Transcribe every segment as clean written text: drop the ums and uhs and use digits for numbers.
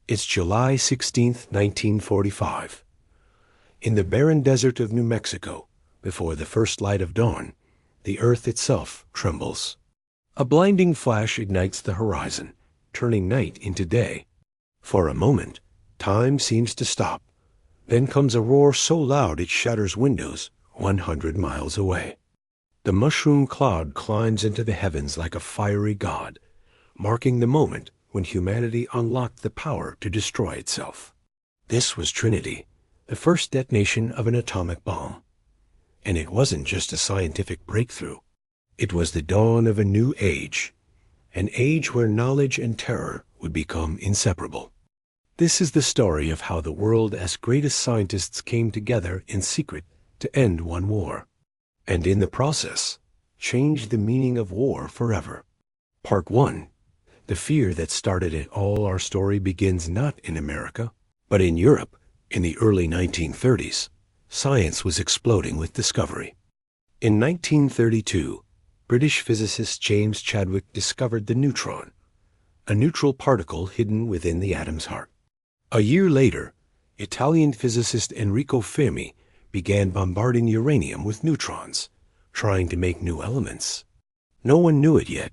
It's July 16th, 1945. In the barren desert of New Mexico, before the first light of dawn, the earth itself trembles. A blinding flash ignites the horizon, turning night into day. For a moment, time seems to stop. Then comes a roar so loud it shatters windows 100 miles away. The mushroom cloud climbs into the heavens like a fiery god, marking the moment when humanity unlocked the power to destroy itself. This was Trinity, the first detonation of an atomic bomb. And it wasn't just a scientific breakthrough. It was the dawn of a new age, an age where knowledge and terror would become inseparable. This is the story of how the world's greatest scientists came together in secret to end one war, and in the process, changed the meaning of war forever. Part 1. The fear that started it all. Our story begins not in America, but in Europe in the early 1930s. Science was exploding with discovery. In 1932, British physicist James Chadwick discovered the neutron, a neutral particle hidden within the atom's heart. A year later, Italian physicist Enrico Fermi began bombarding uranium with neutrons, trying to make new elements. No one knew it yet,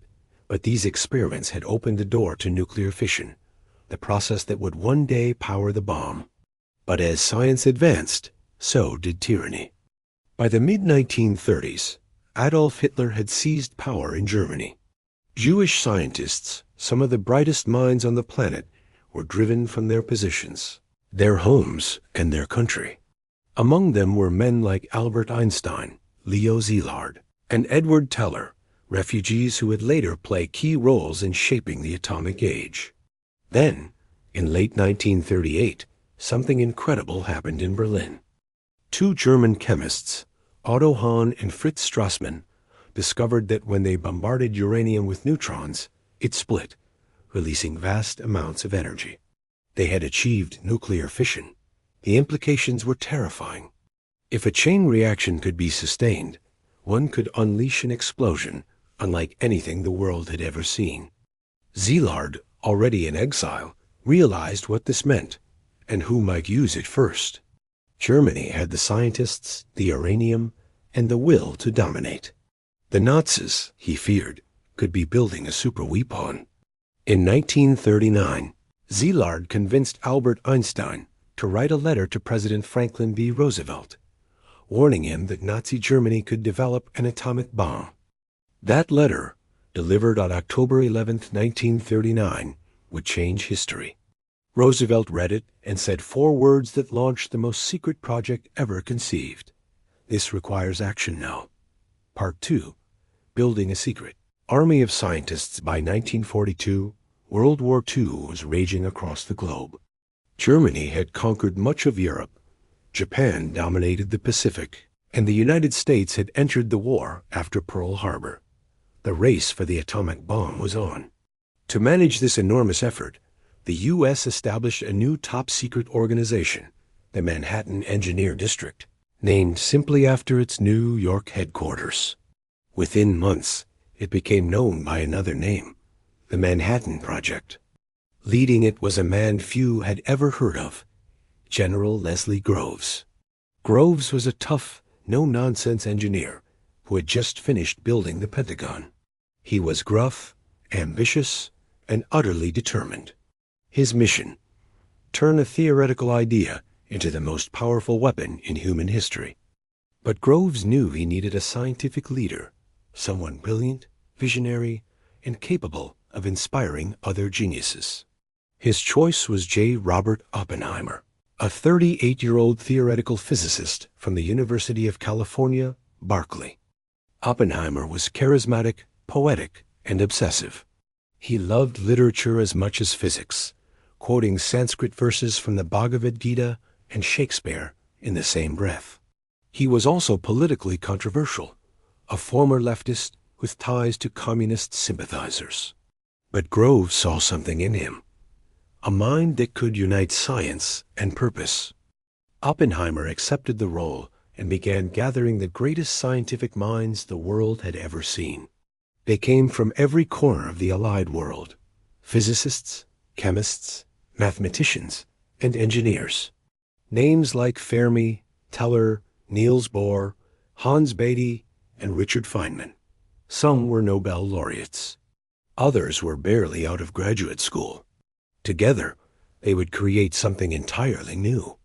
but these experiments had opened the door to nuclear fission, the process that would one day power the bomb. But as science advanced, so did tyranny. By the mid-1930s, Adolf Hitler had seized power in Germany. Jewish scientists, some of the brightest minds on the planet, were driven from their positions, their homes, and their country. Among them were men like Albert Einstein, Leo Szilard, and Edward Teller, refugees who would later play key roles in shaping the atomic age. Then, in late 1938, something incredible happened in Berlin. Two German chemists, Otto Hahn and Fritz Strassmann, discovered that when they bombarded uranium with neutrons, it split, releasing vast amounts of energy. They had achieved nuclear fission. The implications were terrifying. If a chain reaction could be sustained, one could unleash an explosion unlike anything the world had ever seen. Szilard, already in exile, realized what this meant and who might use it first. Germany had the scientists, the uranium, and the will to dominate. The Nazis, he feared, could be building a superweapon. In 1939, Szilard convinced Albert Einstein to write a letter to President Franklin B. Roosevelt, warning him that Nazi Germany could develop an atomic bomb. That letter, delivered on October 11, 1939, would change history. Roosevelt read it and said 4 words that launched the most secret project ever conceived. This requires action now. Part 2. Building a secret. Army of scientists. By 1942, World War II was raging across the globe. Germany had conquered much of Europe, Japan dominated the Pacific, and the United States had entered the war after Pearl Harbor. The race for the atomic bomb was on. To manage this enormous effort, the U.S. established a new top-secret organization, the Manhattan Engineer District, named simply after its New York headquarters. Within months, it became known by another name, the Manhattan Project. Leading it was a man few had ever heard of, General Leslie Groves. Groves was a tough, no-nonsense engineer who had just finished building the Pentagon. He was gruff, ambitious, and utterly determined. His mission: turn a theoretical idea into the most powerful weapon in human history. But Groves knew he needed a scientific leader, someone brilliant, visionary, and capable of inspiring other geniuses. His choice was J. Robert Oppenheimer, a 38-year-old theoretical physicist from the University of California, Berkeley. Oppenheimer was charismatic, poetic, and obsessive. He loved literature as much as physics, quoting Sanskrit verses from the Bhagavad Gita and Shakespeare in the same breath. He was also politically controversial, a former leftist with ties to communist sympathizers. But Groves saw something in him, a mind that could unite science and purpose. Oppenheimer accepted the role and began gathering the greatest scientific minds the world had ever seen. They came from every corner of the Allied world: physicists, chemists, mathematicians, and engineers. Names like Fermi, Teller, Niels Bohr, Hans Bethe, and Richard Feynman. Some were Nobel laureates. Others were barely out of graduate school. Together, they would create something entirely new.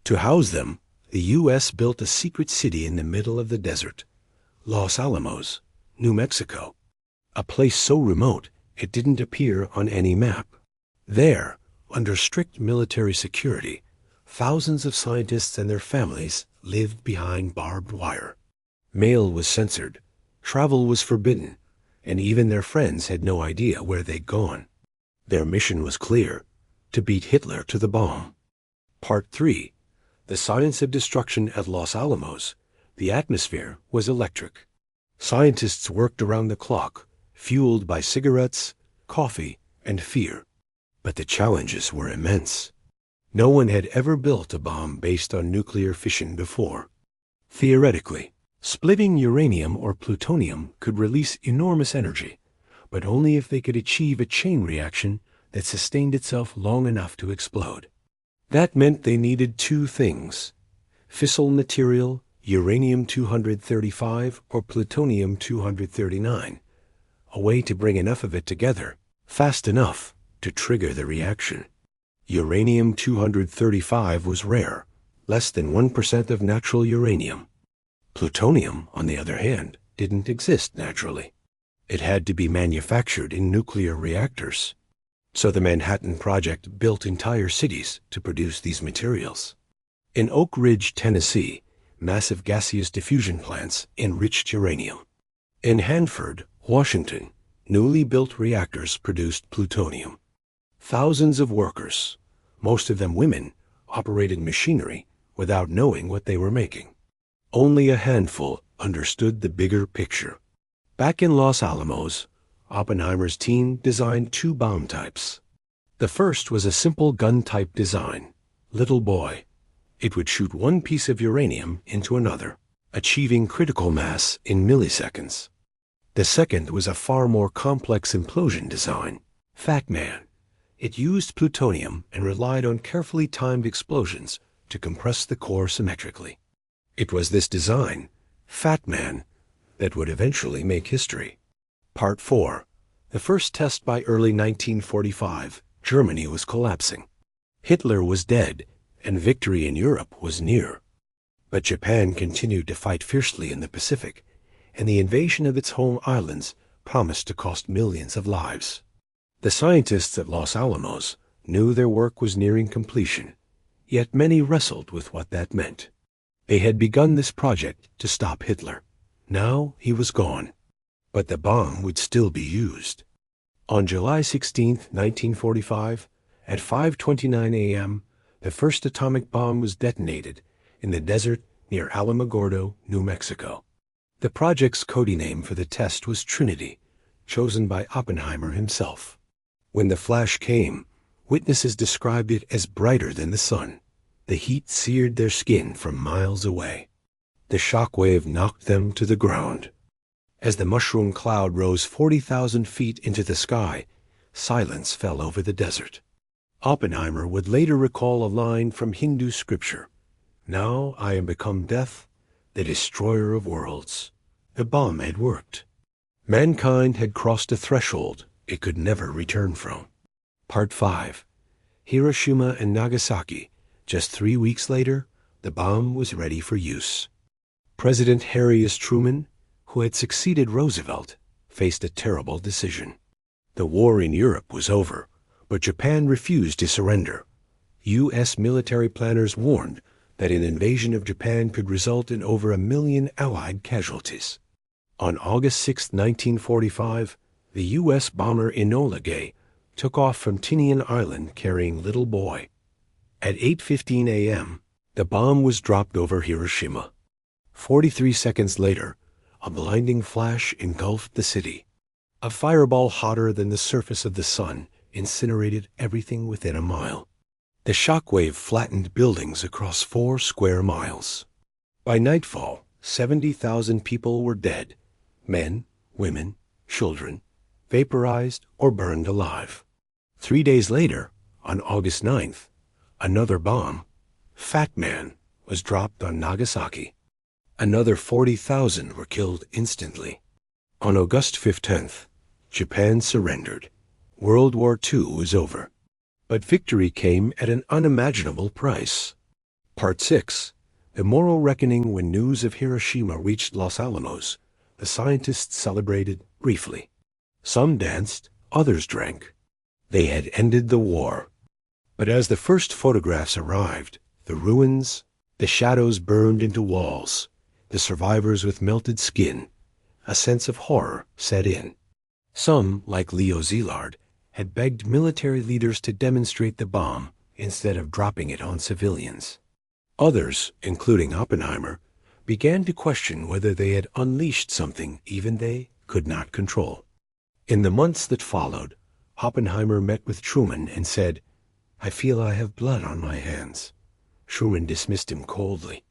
To house them, the U.S. built a secret city in the middle of the desert, Los Alamos, New Mexico, a place so remote it didn't appear on any map. There, under strict military security, thousands of scientists and their families lived behind barbed wire. Mail was censored, travel was forbidden, and even their friends had no idea where they'd gone. Their mission was clear: to beat Hitler to the bomb. Part 3. The Science of Destruction at Los Alamos. The atmosphere was electric. Scientists worked around the clock, fueled by cigarettes, coffee, and fear. But the challenges were immense. No one had ever built a bomb based on nuclear fission before. Theoretically, splitting uranium or plutonium could release enormous energy, but only if they could achieve a chain reaction that sustained itself long enough to explode. That meant they needed two things: fissile material, uranium-235 or plutonium-239, a way to bring enough of it together, fast enough, to trigger the reaction. Uranium-235 was rare, less than 1% of natural uranium. Plutonium, on the other hand, didn't exist naturally. It had to be manufactured in nuclear reactors. So the Manhattan Project built entire cities to produce these materials. In Oak Ridge, Tennessee, massive gaseous diffusion plants enriched uranium. In Hanford, Washington, newly built reactors produced plutonium. Thousands of workers, most of them women, operated machinery without knowing what they were making. Only a handful understood the bigger picture. Back in Los Alamos, Oppenheimer's team designed two bomb types. The first was a simple gun-type design, Little Boy. It would shoot one piece of uranium into another, achieving critical mass in milliseconds. The second was a far more complex implosion design, Fat Man. It used plutonium and relied on carefully timed explosions to compress the core symmetrically. It was this design, Fat Man, that would eventually make history. Part 4. The first test by early 1945, Germany was collapsing. Hitler was dead, and victory in Europe was near. But Japan continued to fight fiercely in the Pacific, and the invasion of its home islands promised to cost millions of lives. The scientists at Los Alamos knew their work was nearing completion, yet many wrestled with what that meant. They had begun this project to stop Hitler. Now he was gone, but the bomb would still be used. On July 16, 1945, at 5:29 a.m., the first atomic bomb was detonated in the desert near Alamogordo, New Mexico. The project's codename for the test was Trinity, chosen by Oppenheimer himself. When the flash came, witnesses described it as brighter than the sun. The heat seared their skin from miles away. The shock wave knocked them to the ground. As the mushroom cloud rose 40,000 feet into the sky, silence fell over the desert. Oppenheimer would later recall a line from Hindu scripture: "Now I am become death, the destroyer of worlds." The bomb had worked. Mankind had crossed a threshold it could never return from. Part 5. Hiroshima and Nagasaki. Just 3 weeks later, the bomb was ready for use. President Harry S. Truman, who had succeeded Roosevelt, faced a terrible decision. The war in Europe was over, but Japan refused to surrender. U.S. military planners warned that an invasion of Japan could result in over 1 million Allied casualties. On August 6, 1945, the U.S. bomber Enola Gay took off from Tinian Island carrying Little Boy. At 8:15 a.m., the bomb was dropped over Hiroshima. 43 seconds later, a blinding flash engulfed the city. A fireball hotter than the surface of the sun incinerated everything within a mile. The shockwave flattened buildings across 4 square miles. By nightfall, 70,000 people were dead: men, women, children, vaporized or burned alive. 3 days later, On August 9th, another bomb, Fat Man, was dropped on Nagasaki. Another 40,000 were killed instantly. On August 15th, Japan surrendered. World War II was over. But victory came at an unimaginable price. Part 6. The Moral Reckoning. When news of Hiroshima reached Los Alamos, the scientists celebrated briefly. Some danced, others drank. They had ended the war. But as the first photographs arrived, the ruins, the shadows burned into walls, the survivors with melted skin, a sense of horror set in. Some, like Leo Szilard, had begged military leaders to demonstrate the bomb instead of dropping it on civilians. Others, including Oppenheimer, began to question whether they had unleashed something even they could not control. In the months that followed, Oppenheimer met with Truman and said, "I feel I have blood on my hands." Truman dismissed him coldly.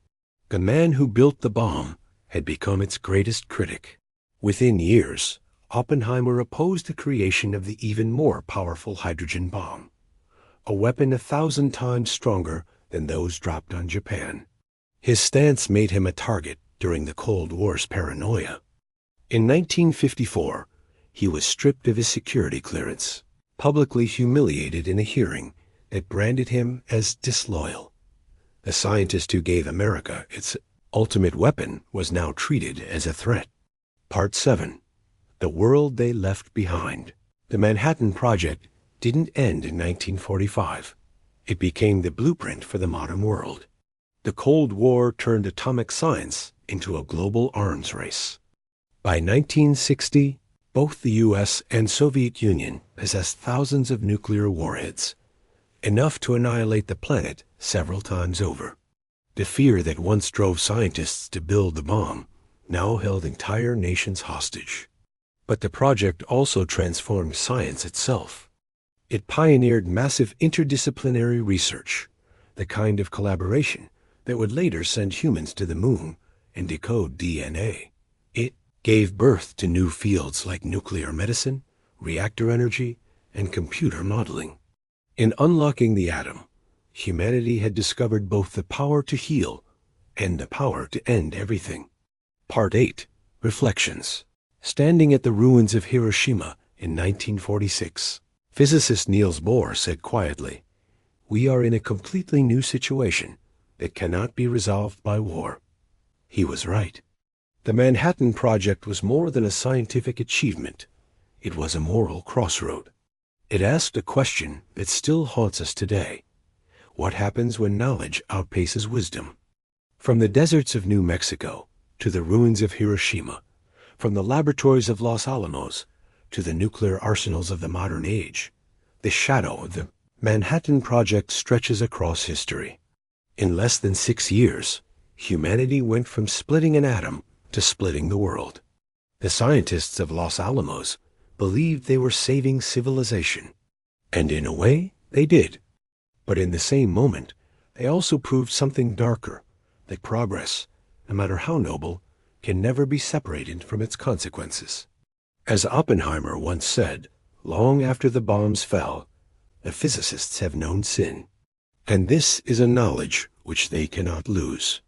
The man who built the bomb had become its greatest critic. Within years, Oppenheimer opposed the creation of the even more powerful hydrogen bomb, a weapon 1,000 times stronger than those dropped on Japan. His stance made him a target during the Cold War's paranoia. In 1954, he was stripped of his security clearance, publicly humiliated in a hearing that branded him as disloyal. The scientist who gave America its ultimate weapon was now treated as a threat. Part 7. The World They Left Behind. The Manhattan Project didn't end in 1945. It became the blueprint for the modern world. The Cold War turned atomic science into a global arms race. By 1960, both the U.S. and Soviet Union possessed thousands of nuclear warheads, enough to annihilate the planet several times over. The fear that once drove scientists to build the bomb now held entire nations hostage. But the project also transformed science itself. It pioneered massive interdisciplinary research, the kind of collaboration that would later send humans to the moon and decode DNA. It gave birth to new fields like nuclear medicine, reactor energy, and computer modeling. In unlocking the atom, humanity had discovered both the power to heal and the power to end everything. Part 8. Reflections. Standing at the ruins of Hiroshima in 1946, physicist Niels Bohr said quietly, "We are in a completely new situation that cannot be resolved by war." He was right. The Manhattan Project was more than a scientific achievement. It was a moral crossroad. It asked a question that still haunts us today. What happens when knowledge outpaces wisdom? From the deserts of New Mexico to the ruins of Hiroshima, from the laboratories of Los Alamos to the nuclear arsenals of the modern age, the shadow of the Manhattan Project stretches across history. In less than 6 years, humanity went from splitting an atom to splitting the world. The scientists of Los Alamos believed they were saving civilization. And in a way, they did. But in the same moment, they also proved something darker, that progress, no matter how noble, can never be separated from its consequences. As Oppenheimer once said, long after the bombs fell, the physicists have known sin. And this is a knowledge which they cannot lose.